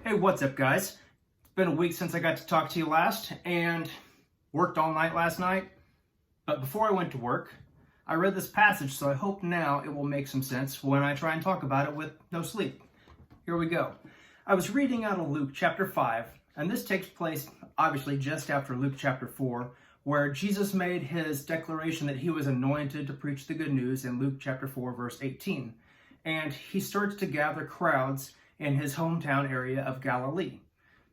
Hey, what's up, guys? It's been a week since I got to talk to you last and worked all night last night. But before I went to work, I read this passage, so I hope now it will make some sense when I try and talk about it with no sleep. Here we go. I was reading out of Luke chapter 5, and this takes place obviously just after Luke chapter 4, where Jesus made his declaration that he was anointed to preach the good news in Luke chapter 4, verse 18. And he starts to gather crowds in his hometown area of Galilee,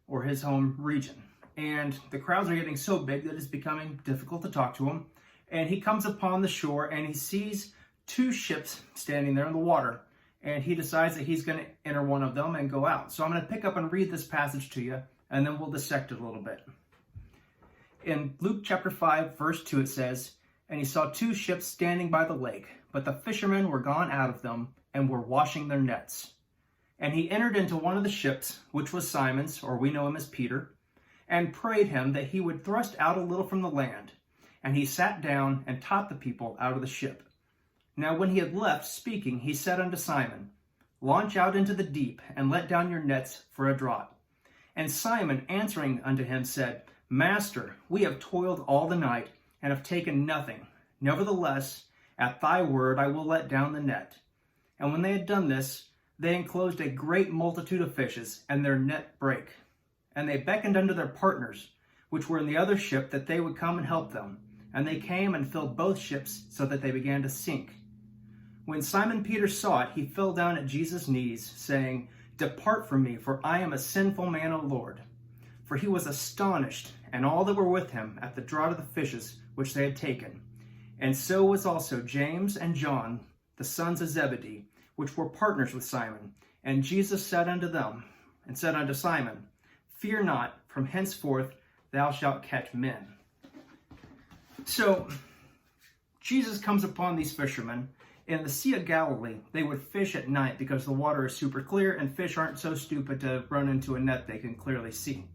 or his home region. And the crowds are getting so big that it's becoming difficult to talk to him. And he comes upon the shore and he sees two ships standing there in the water. And he decides that he's going to enter one of them and go out. So I'm going to pick up and read this passage to you, and then we'll dissect it a little bit. In Luke chapter 5, verse 2, it says, "And he saw two ships standing by the lake, but the fishermen were gone out of them and were washing their nets. And he entered into one of the ships, which was Simon's, or we know him as Peter, and prayed him that he would thrust out a little from the land. And he sat down and taught the people out of the ship. Now when he had left speaking, he said unto Simon, Launch out into the deep, and let down your nets for a draught. And Simon answering unto him said, Master, we have toiled all the night, and have taken nothing. Nevertheless, at thy word I will let down the net. And when they had done this, they enclosed a great multitude of fishes, and their net brake. And they beckoned unto their partners, which were in the other ship, that they would come and help them. And they came and filled both ships, so that they began to sink. When Simon Peter saw it, he fell down at Jesus' knees, saying, Depart from me, for I am a sinful man, O Lord. For he was astonished, and all that were with him, at the draught of the fishes which they had taken. And so was also James and John, the sons of Zebedee, which were partners with Simon. And Jesus said unto them, and said unto Simon, Fear not, from henceforth thou shalt catch men." So, Jesus comes upon these fishermen. In the Sea of Galilee, they would fish at night because the water is super clear and fish aren't so stupid to run into a net they can clearly see.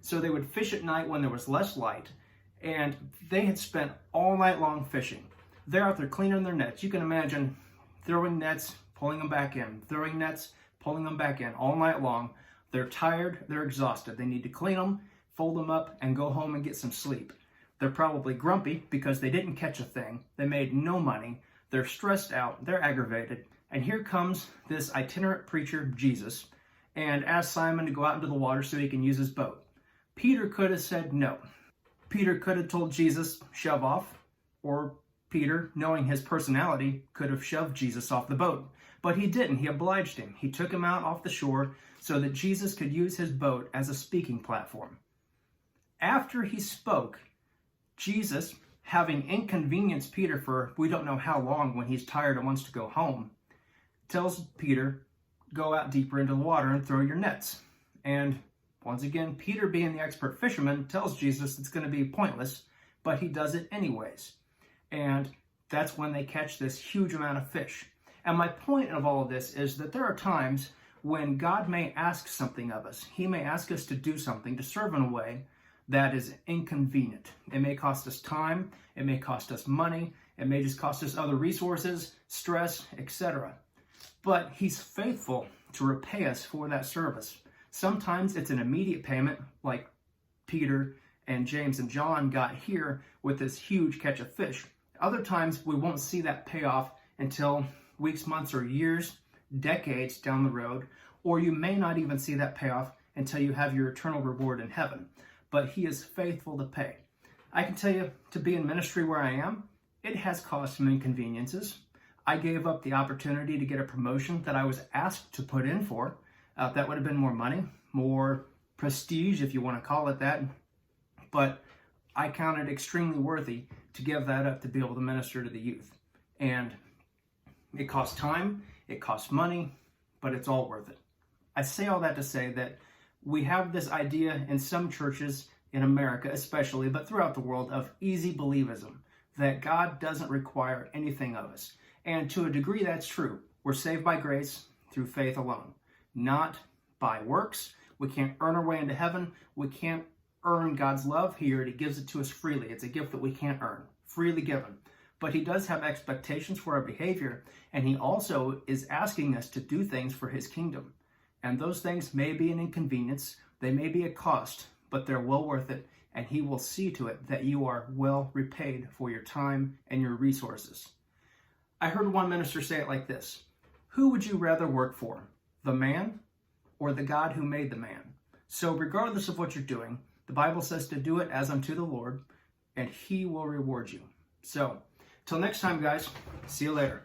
So they would fish at night when there was less light, and they had spent all night long fishing. They're out there cleaning their nets. You can imagine throwing nets, pulling them back in, throwing nets, pulling them back in all night long. They're tired, they're exhausted. They need to clean them, fold them up, and go home and get some sleep. They're probably grumpy because they didn't catch a thing. They made no money. They're stressed out, they're aggravated. And here comes this itinerant preacher, Jesus, and asks Simon to go out into the water so he can use his boat. Peter could have said no. Peter could have told Jesus, shove off, or Peter, knowing his personality, could have shoved Jesus off the boat. But he didn't. He obliged him. He took him out off the shore so that Jesus could use his boat as a speaking platform. After he spoke, Jesus, having inconvenienced Peter for we don't know how long when he's tired and wants to go home, tells Peter, go out deeper into the water and throw your nets. And once again, Peter, being the expert fisherman, tells Jesus it's going to be pointless, but he does it anyways. And that's when they catch this huge amount of fish. And my point of all of this is that there are times when God may ask something of us. He may ask us to do something, to serve in a way that is inconvenient. It may cost us time, it may cost us money, it may just cost us other resources, stress, etc. But he's faithful to repay us for that service. Sometimes it's an immediate payment, like Peter and James and John got here with this huge catch of fish. Other times we won't see that payoff until weeks, months, or years, decades down the road, or you may not even see that payoff until you have your eternal reward in heaven. But he is faithful to pay. I can tell you, to be in ministry where I am, it has caused some inconveniences. I gave up the opportunity to get a promotion that I was asked to put in for. That would have been more money, more prestige, if you want to call it that. But I counted extremely worthy to give that up to be able to minister to the youth. And it costs time, it costs money, but it's all worth it. I say all that to say that we have this idea in some churches, in America especially, but throughout the world, of easy believism, that God doesn't require anything of us. And to a degree, that's true. We're saved by grace through faith alone, not by works. We can't earn our way into heaven. We can't earn God's love. He already gives it to us freely. It's a gift that we can't earn, freely given. But he does have expectations for our behavior, and he also is asking us to do things for his kingdom. And those things may be an inconvenience, they may be a cost, but they're well worth it, and He will see to it that you are well repaid for your time and your resources. I heard one minister say it like this: who would you rather work for, the man or the God who made the man? So regardless of what you're doing, the Bible says to do it as unto the Lord, and He will reward you. So, till next time, guys, see you later.